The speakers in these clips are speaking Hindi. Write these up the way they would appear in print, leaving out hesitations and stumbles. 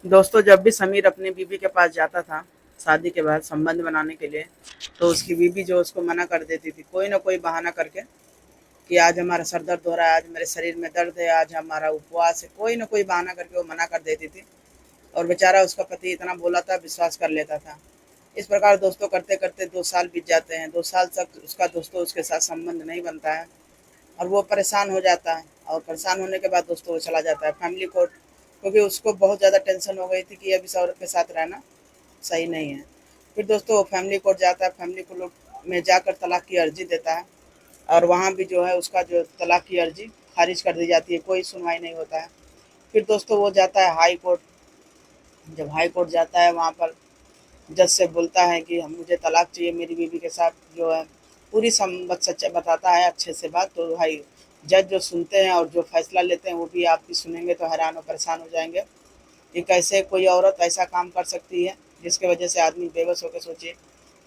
दोस्तों, जब भी समीर अपनी बीवी के पास जाता था शादी के बाद संबंध बनाने के लिए, तो उसकी बीवी जो उसको मना कर देती थी कोई ना कोई बहाना करके कि आज हमारा सर दर्द हो रहा है, आज मेरे शरीर में दर्द है, आज हमारा उपवास है, कोई ना कोई बहाना करके वो मना कर देती थी। और बेचारा उसका पति इतना भोला था, विश्वास कर लेता था। इस प्रकार दोस्तों करते करते 2 साल बीत जाते हैं। 2 साल तक उसका दोस्तों उसके साथ संबंध नहीं बनता है और वो परेशान हो जाता है। और परेशान होने के बाद दोस्तों वो चला जाता है फैमिली कोर्ट, क्योंकि उसको बहुत ज़्यादा टेंशन हो गई थी कि अब इस औरत के साथ रहना सही नहीं है। फिर दोस्तों वो फैमिली कोर्ट जाता है, फैमिली कोर्ट में जाकर तलाक की अर्जी देता है और वहाँ भी जो है उसका जो तलाक की अर्जी खारिज कर दी जाती है, कोई सुनवाई नहीं होता है। फिर दोस्तों वो जाता है हाई कोर्ट। जब हाई कोर्ट जाता है वहाँ पर जज से बोलता है कि हम मुझे तलाक चाहिए, मेरी बीवी के साथ जो है पूरी बात सच्चा बताता है अच्छे से बात। तो भाई जज जो सुनते हैं और जो फैसला लेते हैं वो भी आप भी सुनेंगे तो हैरान और परेशान हो जाएंगे कि कैसे कोई औरत ऐसा काम कर सकती है जिसके वजह से आदमी बेबस होकर सोचिए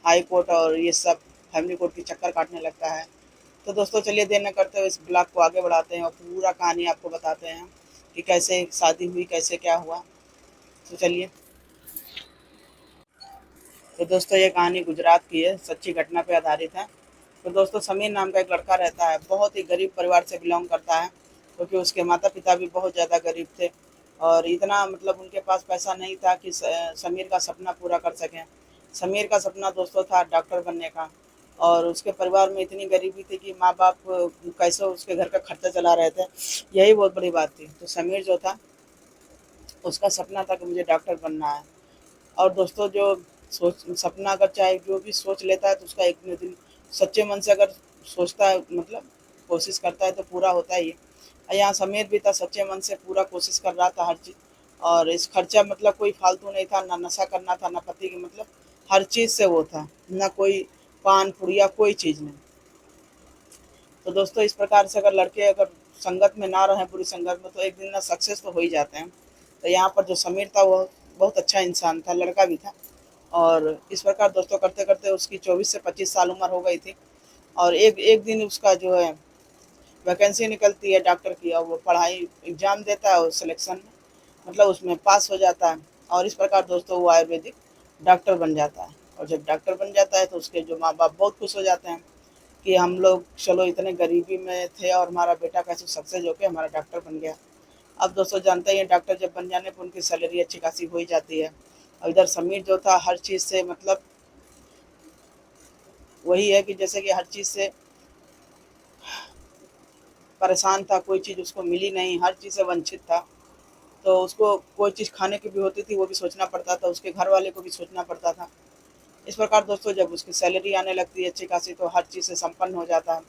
हाई कोर्ट और ये सब फैमिली कोर्ट की चक्कर काटने लगता है। तो दोस्तों चलिए देर न करते हुए इस ब्लॉग को आगे बढ़ाते हैं और पूरा कहानी आपको बताते हैं कि कैसे शादी हुई, कैसे क्या हुआ। तो चलिए। तो दोस्तों ये कहानी गुजरात की है, सच्ची घटना पे आधारित है। तो दोस्तों समीर नाम का एक लड़का रहता है, बहुत ही गरीब परिवार से बिलोंग करता है, क्योंकि उसके माता पिता भी बहुत ज़्यादा गरीब थे और इतना मतलब उनके पास पैसा नहीं था कि समीर का सपना पूरा कर सकें। समीर का सपना दोस्तों था डॉक्टर बनने का। और उसके परिवार में इतनी गरीबी थी कि माँ बाप कैसे उसके घर का खर्चा चला रहे थे, यही बहुत बड़ी बात थी। तो समीर जो था उसका सपना था कि मुझे डॉक्टर बनना है। और दोस्तों जो सोच सपना अगर चाहे जो भी सोच लेता है तो उसका एक न दिन सच्चे मन से अगर सोचता है, मतलब कोशिश करता है तो पूरा होता ही है। और यहाँ समीर भी था, सच्चे मन से पूरा कोशिश कर रहा था हर चीज़। और इस खर्चा मतलब कोई फालतू नहीं था, ना नशा करना था, ना पति की मतलब हर चीज़ से वो था, ना कोई पान पुड़िया कोई चीज़ नहीं। तो दोस्तों इस प्रकार से अगर लड़के अगर संगत में ना रहें, पूरी संगत में, तो एक दिन ना सक्सेस तो हो ही जाते हैं। तो यहाँ पर जो समीर था वो बहुत अच्छा इंसान था, लड़का भी था। और इस प्रकार दोस्तों करते करते उसकी 24 से 25 साल उम्र हो गई थी। और एक एक दिन उसका जो है वैकेंसी निकलती है डॉक्टर की और वो पढ़ाई एग्ज़ाम देता है और सिलेक्शन मतलब उसमें पास हो जाता है। और इस प्रकार दोस्तों वो आयुर्वेदिक डॉक्टर बन जाता है। और जब डॉक्टर बन जाता है तो उसके जो माँ बाप बहुत खुश हो जाते हैं कि हम लोग चलो इतने गरीबी में थे और हमारा बेटा कैसे सक्सेस होकर हमारा डॉक्टर बन गया। अब दोस्तों जानते ही हैं डॉक्टर जब बन जाने पर उनकी सैलरी अच्छी खासी हो ही जाती है। और इधर समीर जो था हर चीज़ से मतलब वही है कि जैसे कि हर चीज़ से परेशान था, कोई चीज़ उसको मिली नहीं, हर चीज़ से वंचित था। तो उसको कोई चीज़ खाने की भी होती थी वो भी सोचना पड़ता था, उसके घर वाले को भी सोचना पड़ता था। इस प्रकार दोस्तों जब उसकी सैलरी आने लगती है अच्छी खासी तो हर चीज़ से संपन्न हो जाता है।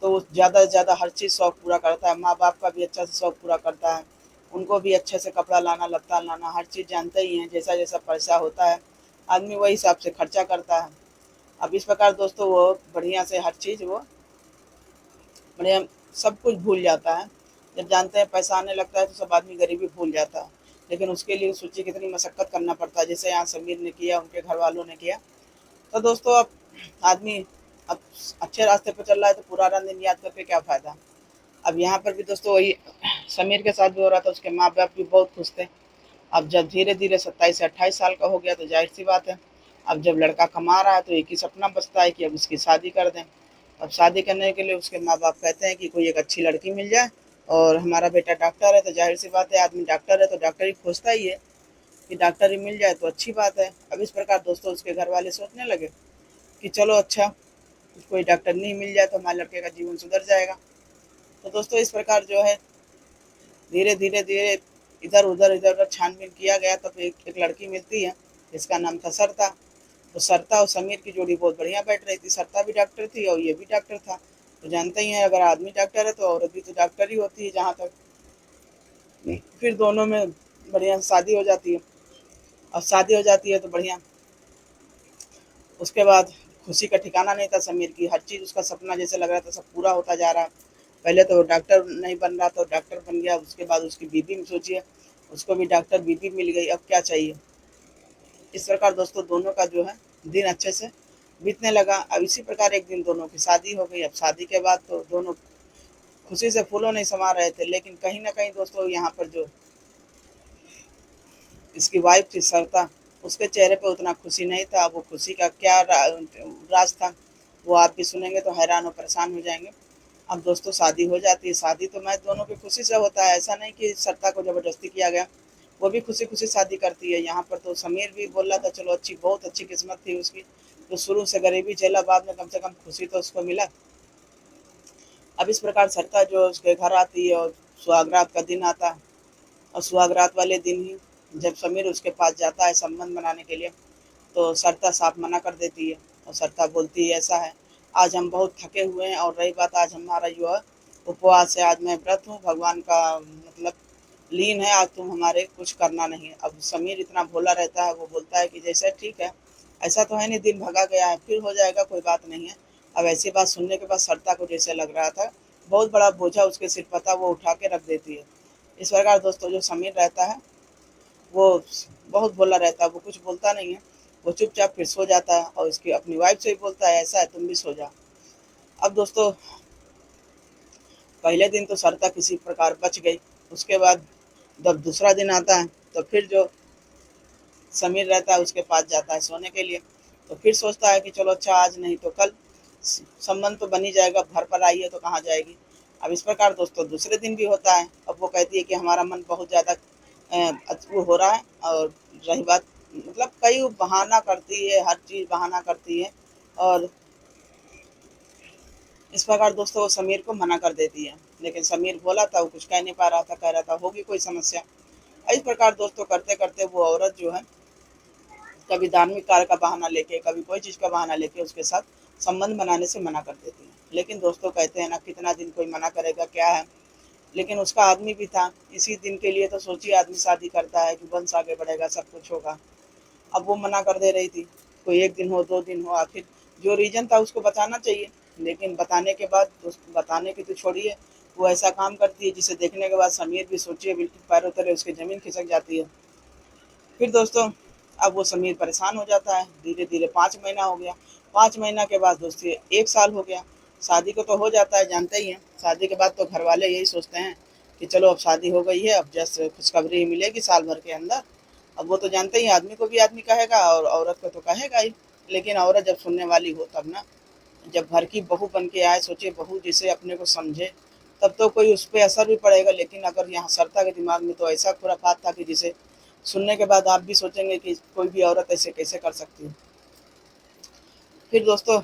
तो वो ज़्यादा से ज़्यादा हर चीज़ शौक पूरा करता है, माँ बाप का भी अच्छा से शौक पूरा करता है, उनको भी अच्छे से कपड़ा लाना, लत्ता लाना, हर चीज़ जानते ही हैं, जैसा जैसा पैसा होता है आदमी वही हिसाब से खर्चा करता है। अब इस प्रकार दोस्तों वो बढ़िया से हर चीज़ वो बढ़िया सब कुछ भूल जाता है। जब जानते हैं पैसा आने लगता है तो सब आदमी गरीबी भूल जाता है। लेकिन उसके लिए सोचिए कितनी मशक्कत करना पड़ता है, जैसे यहाँ समीर ने किया, उनके घर वालों ने किया। तो दोस्तों अब आदमी अब अच्छे रास्ते पर चल रहा है तो पुराना दिन याद करके क्या फ़ायदा। अब यहाँ पर भी दोस्तों वही समीर के साथ भी हो रहा था, उसके माँ बाप भी बहुत खुश थे। अब जब धीरे धीरे 27 से 28 साल का हो गया तो जाहिर सी बात है अब जब लड़का कमा रहा है तो एक ही सपना बचता है कि अब उसकी शादी कर दें। अब शादी करने के लिए उसके माँ बाप कहते हैं कि कोई एक अच्छी लड़की मिल जाए और हमारा बेटा डॉक्टर है, तो जाहिर सी बात है आदमी डॉक्टर है तो डॉक्टर ही खोजता ही है कि डॉक्टर ही मिल जाए तो अच्छी बात है। अब इस प्रकार दोस्तों उसके घर वाले सोचने लगे कि चलो अच्छा कोई डॉक्टर नहीं मिल जाए तो हमारे लड़के का जीवन सुधर जाएगा। तो दोस्तों इस प्रकार जो है धीरे धीरे धीरे इधर उधर छानबीन किया गया तब एक लड़की मिलती है जिसका नाम था सरता। तो सरता और समीर की जोड़ी बहुत बढ़िया बैठ रही थी, सरता भी डॉक्टर थी और ये भी डॉक्टर था। तो जानते ही हैं अगर आदमी डॉक्टर है तो औरत भी तो डॉक्टर ही होती है जहाँ तक। फिर दोनों में बढ़िया शादी हो जाती है। और शादी हो जाती है तो बढ़िया उसके बाद खुशी का ठिकाना नहीं था समीर की, हर चीज़ उसका सपना जैसे लग रहा था सब पूरा होता जा रहा। पहले तो वो डॉक्टर नहीं बन रहा था, डॉक्टर बन गया, उसके बाद उसकी बीवी में सोचिए उसको भी डॉक्टर बीवी मिल गई, अब क्या चाहिए। इस प्रकार दोस्तों दोनों का जो है दिन अच्छे से बीतने लगा। अब इसी प्रकार एक दिन दोनों की शादी हो गई। अब शादी के बाद तो दोनों खुशी से फूलों नहीं समा रहे थे, लेकिन कहीं ना कहीं दोस्तों यहाँ पर जो इसकी वाइफ थी सरता, उसके चेहरे पे उतना खुशी नहीं था। वो खुशी का क्या राज था, वो आप भी सुनेंगे तो हैरान और परेशान हो जाएंगे। अब दोस्तों शादी हो जाती है, शादी तो मैं दोनों की खुशी से होता है, ऐसा नहीं कि सरता को ज़बरदस्ती किया गया, वो भी खुशी खुशी शादी करती है। यहाँ पर तो समीर भी बोल रहा था चलो अच्छी, बहुत अच्छी किस्मत थी उसकी, तो शुरू से गरीबी झेला, बाद में कम से कम खुशी तो उसको मिला। अब इस प्रकार सरता जो उसके घर आती है और सुहागरात का दिन आता है, और सुहागरात वाले दिन ही जब समीर उसके पास जाता है संबंध बनाने के लिए, तो सरता साफ मना कर देती है। और सरता बोलती है ऐसा है, आज हम बहुत थके हुए हैं, और रही बात आज हमारा जो है उपवास है, आज मैं व्रत हूँ, भगवान का मतलब लीन है, आज तुम हमारे कुछ करना नहीं है। अब समीर इतना भोला रहता है, वो बोलता है कि जैसे ठीक है, ऐसा तो है नहीं, दिन भगा गया है, फिर हो जाएगा, कोई बात नहीं है। अब ऐसी बात सुनने के बाद सरता को जैसे लग रहा था बहुत बड़ा बोझा उसके सिर पर था, वो उठा के रख देती है। इस प्रकार दोस्तों जो समीर रहता है वो बहुत भोला रहता है, वो कुछ बोलता नहीं है, वो चुपचाप फिर सो जाता है, और उसकी अपनी वाइफ से भी बोलता है ऐसा है तुम भी सो जाओ। अब दोस्तों पहले दिन तो सरता किसी प्रकार बच गई, उसके बाद जब दूसरा दिन आता है तो फिर जो समीर रहता है उसके पास जाता है सोने के लिए, तो फिर सोचता है कि चलो अच्छा आज नहीं तो कल संबंध तो बन ही जाएगा, घर पर आई है तो कहाँ जाएगी। अब इस प्रकार दोस्तों दूसरे दिन भी होता है। अब वो कहती है कि हमारा मन बहुत ज़्यादा वो हो रहा है, और रही बात मतलब कई बहाना करती है, हर चीज़ बहाना करती है, और इस प्रकार दोस्तों वो समीर को मना कर देती है। लेकिन समीर बोला था, वो कुछ कह नहीं पा रहा था, कह रहा था होगी कोई समस्या। इस प्रकार दोस्तों करते करते वो औरत जो है कभी धार्मिक कार्य का बहाना लेके, कभी कोई चीज़ का बहाना लेके उसके साथ संबंध बनाने से मना कर देती है। लेकिन दोस्तों कहते हैं ना, कितना दिन कोई मना करेगा, क्या है। लेकिन उसका आदमी भी था, इसी दिन के लिए तो सोचिए आदमी शादी करता है कि वंश आगे बढ़ेगा, सब कुछ होगा। अब वो मना कर दे रही थी, कोई 1 दिन हो 2 दिन हो, आखिर जो रीज़न था उसको बताना चाहिए। लेकिन बताने के बाद बताने की तो छोड़िए, वो ऐसा काम करती है जिसे देखने के बाद समीर भी सोचिए बिल्कुल पैरों तले उसकी ज़मीन खिसक जाती है। फिर दोस्तों अब वो समीर परेशान हो जाता है, धीरे धीरे 5 महीना हो गया, 5 महीना के बाद दोस्तों 1 साल हो गया। शादी को तो हो जाता है, जानते ही हैं, शादी के बाद तो घर वाले यही सोचते हैं कि चलो अब शादी हो गई है, अब जस्ट खुशखबरी ही मिलेगी साल भर के अंदर। अब वो तो जानते ही, आदमी को भी आदमी कहेगा और औरत को तो कहेगा ही। लेकिन औरत जब सुनने वाली हो तब ना, जब घर की बहू बन के आए, सोचिए बहू जिसे अपने को समझे, तब तो कोई उस पर असर भी पड़ेगा। लेकिन अगर यहाँ सरता के दिमाग में तो ऐसा खुराफात था कि जिसे सुनने के बाद आप भी सोचेंगे कि कोई भी औरत ऐसे कैसे कर सकती है। फिर दोस्तों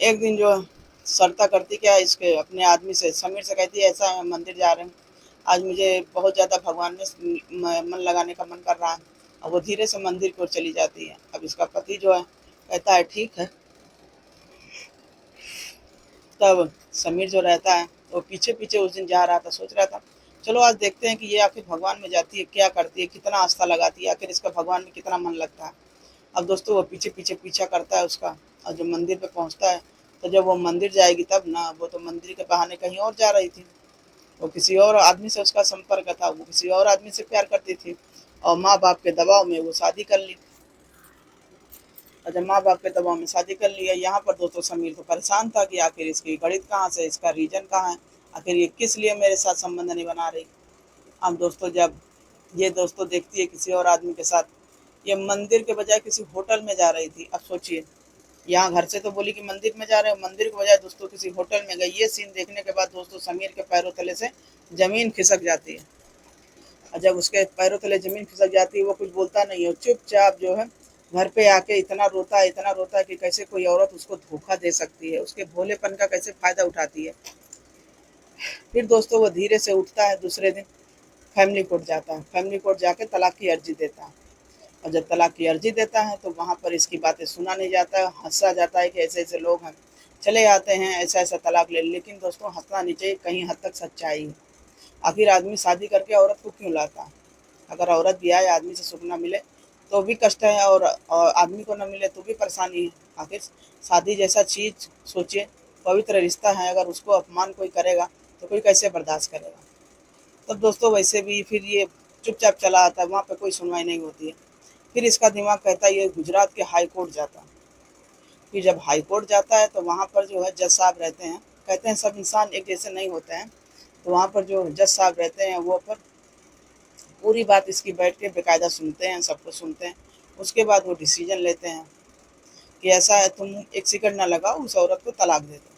एक दिन जो सरता करती क्या, इसके अपने आदमी से समीर से कहती है ऐसा है, मंदिर जा रहे हैं, आज मुझे बहुत ज़्यादा भगवान में मन लगाने का मन कर रहा है। और वो धीरे से मंदिर की ओर चली जाती है। अब इसका पति जो है कहता है ठीक है। तब समीर जो रहता है वो पीछे पीछे उस दिन जा रहा था, सोच रहा था चलो आज देखते हैं कि ये आखिर भगवान में जाती है, क्या करती है, कितना आस्था लगाती है, आखिर इसका भगवान में कितना मन लगता है। अब दोस्तों वो पीछे पीछे पीछा करता है उसका, और जब मंदिर पे पहुंचता है तो जब वो मंदिर जाएगी तब ना, वो तो मंदिर के बहाने कहीं और जा रही थी। वो किसी और आदमी से उसका संपर्क था, वो किसी और आदमी से प्यार करती थी, और माँ बाप के दबाव में वो शादी कर ली। और जब माँ बाप के दबाव में शादी कर लिया, यहाँ पर दोस्तों समीर तो परेशान था कि आखिर इसकी गणित कहाँ से, इसका रीजन कहाँ है, आखिर ये किस लिए मेरे साथ संबंध नहीं बना रही। अब दोस्तों जब ये दोस्तों देखती है किसी और आदमी के साथ, ये मंदिर के बजाय किसी होटल में जा रही थी। अब सोचिए, यहाँ घर से तो बोली कि मंदिर में जा रहे हो, मंदिर के बजाय दोस्तों किसी होटल में गई। ये सीन देखने के बाद दोस्तों समीर के पैरों तले से जमीन खिसक जाती है। और जब उसके पैरों तले जमीन खिसक जाती है, वो कुछ बोलता नहीं है, चुपचाप जो है घर पे आके इतना रोता है, इतना रोता है कि कैसे कोई औरत उसको धोखा दे सकती है, उसके भोलेपन का कैसे फायदा उठाती है। फिर दोस्तों वो धीरे से उठता है, दूसरे दिन फैमिली कोर्ट जाता है, फैमिली कोर्ट जाके तलाक की अर्जी देता है। और जब तलाक की अर्जी देता है तो वहाँ पर इसकी बातें सुना नहीं जाता है, हंसा जाता है कि ऐसे ऐसे लोग हैं, चले आते हैं ऐसा ऐसा तलाक ले। लेकिन दोस्तों हंसना नहीं चाहिए, कहीं हद तक सच्चाई है। आखिर आदमी शादी करके औरत को क्यों लाता है। अगर औरत भी आए, आदमी से सुख ना मिले तो भी कष्ट है, और आदमी को ना मिले तो भी परेशानी है। आखिर शादी जैसा चीज़ सोचिए, पवित्र रिश्ता है, अगर उसको अपमान कोई करेगा तो कोई कैसे बर्दाश्त करेगा। तब दोस्तों वैसे भी फिर ये चुपचाप चला आता है, वहाँ पे कोई सुनवाई नहीं होती है। फिर इसका दिमाग कहता है ये गुजरात के हाई कोर्ट जाता है। फिर जब हाई कोर्ट जाता है तो वहाँ पर जो है जज साहब रहते हैं, कहते हैं सब इंसान एक जैसे नहीं होते हैं, तो वहाँ पर जो जज साहब रहते हैं वो पर पूरी बात इसकी बैठ के बेकायदा सुनते हैं, सब कुछ सुनते हैं। उसके बाद वो डिसीजन लेते हैं कि ऐसा है, तुम एक सेकंड ना लगाओ, उस औरत को तलाक दे दो।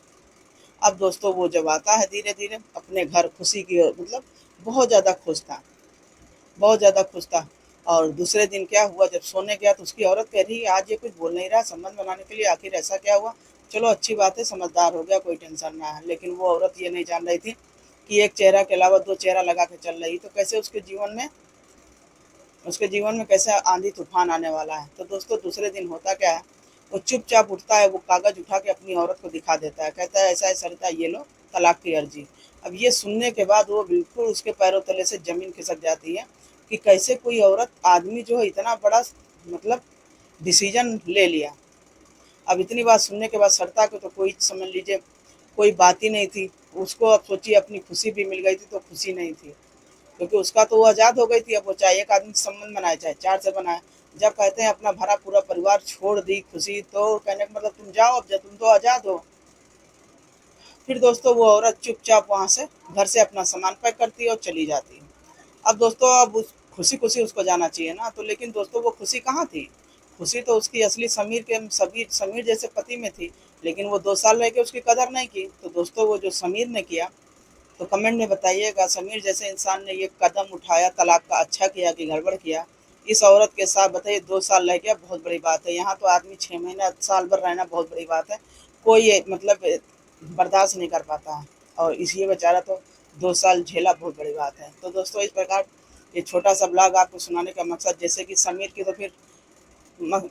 अब दोस्तों वो जब आता है धीरे धीरे अपने घर खुशी की मतलब बहुत ज़्यादा खुश था, बहुत ज़्यादा खुश था। और दूसरे दिन क्या हुआ, जब सोने गया तो उसकी औरत कह रही है आज ये कुछ बोल नहीं रहा संबंध बनाने के लिए, आखिर ऐसा क्या हुआ। चलो अच्छी बात है, समझदार हो गया, कोई टेंशन ना है। लेकिन वो औरत ये नहीं जान रही थी कि एक चेहरा के अलावा दो चेहरा लगा के चल रही, तो कैसे उसके जीवन में कैसे आंधी तूफान आने वाला है। तो दोस्तों दूसरे दिन होता क्या है, वो चुपचाप उठता है, वो कागज उठा के अपनी औरत को दिखा देता है, कहता है ऐसा है सरिता, ये लो तलाक की अर्जी। अब ये सुनने के बाद वो बिल्कुल उसके पैरों तले से जमीन खिसक जाती है कि कैसे कोई औरत आदमी जो है इतना बड़ा मतलब डिसीजन ले लिया। अब इतनी बात सुनने के बाद सरिता को तो कोई समझ लीजिए कोई बात ही नहीं थी। उसको अब सोचिए अपनी खुशी भी मिल गई थी तो खुशी नहीं थी, क्योंकि उसका तो वो आज़ाद हो गई थी। अब वो चाहे एक आदमी से संबंध बनाए चाहे चार से बनाए, जब कहते हैं अपना भरा पूरा परिवार छोड़ दी खुशी, तो कहने का मतलब तुम जाओ, अब जब तुम तो आज़ाद हो। फिर दोस्तों वो औरत चुपचाप वहाँ से घर से अपना सामान पैक करती है और चली जाती है। अब दोस्तों अब उस खुशी खुशी उसको जाना चाहिए ना, तो लेकिन दोस्तों वो खुशी कहाँ थी। खुशी तो उसकी असली समीर जैसे पति में थी। लेकिन वो 2 साल रह के उसकी कदर नहीं की। तो दोस्तों वो जो समीर ने किया, तो कमेंट में बताइएगा समीर जैसे इंसान ने ये कदम उठाया तलाक का, अच्छा किया कि गड़बड़ किया। इस औरत के साथ बताइए 2 साल रह गया, बहुत बड़ी बात है। यहाँ तो आदमी 6 महीना साल भर रहना बहुत बड़ी बात है, कोई मतलब बर्दाश्त नहीं कर पाता है। और इसी बेचारा तो 2 साल झेला, बहुत बड़ी बात है। तो दोस्तों इस प्रकार ये छोटा सा ब्लॉग आपको सुनाने का मकसद, जैसे कि समीर की तो फिर म-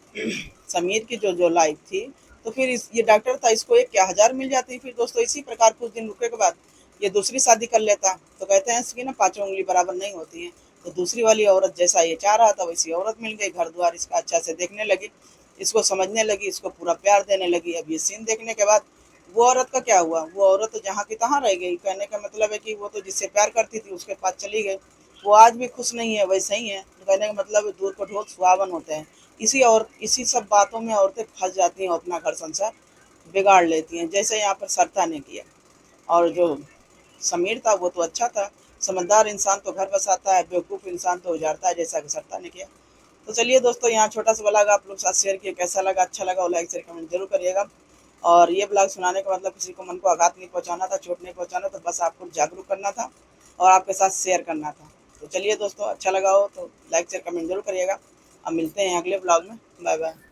समीर की जो लाइफ थी, तो फिर ये डॉक्टर था, इसको एक क्या 1000 मिल जाती। फिर दोस्तों इसी प्रकार कुछ दिन रुकने के बाद ये दूसरी शादी कर लेता। तो कहते हैं इसकी ना पांचों उंगली बराबर नहीं होती है। तो दूसरी वाली औरत जैसा ये चाह रहा था वैसी औरत मिल गई, घर द्वार इसका अच्छा से देखने लगी, इसको समझने लगी, इसको पूरा प्यार देने लगी। अब ये सीन देखने के बाद वो औरत का क्या हुआ, वो औरत तो जहाँ की तहाँ रह गई। कहने का मतलब है कि वो तो जिससे प्यार करती थी उसके पास चली गई, वो आज भी खुश नहीं है, वैसे ही है। तो कहने का मतलब दूध को ढोल सुहावन होते हैं। इसी सब बातों में औरतें फंस जाती हैं और अपना घर संसार बिगाड़ लेती हैं, जैसे यहाँ पर सरिता ने किया। और जो समीर था वो तो अच्छा था, समझदार इंसान तो घर बसाता है, बेवकूफ़ इंसान तो उजाड़ता है, जैसा कि सरिता ने किया। तो चलिए दोस्तों यहाँ छोटा सा ब्लॉग आप लोग साथ शेयर किए, कैसा लगा, अच्छा लगा वो लाइक शेयर कमेंट जरूर करिएगा। और ये ब्लॉग सुनाने का मतलब किसी को मन को आघात नहीं पहुंचाना था, चोट नहीं पहुंचाना था, बस आपको जागरूक करना था और आपके साथ शेयर करना था। तो चलिए दोस्तों अच्छा लगा हो तो लाइक शेयर कमेंट जरूर करिएगा। अब मिलते हैं अगले ब्लॉग में, बाय बाय।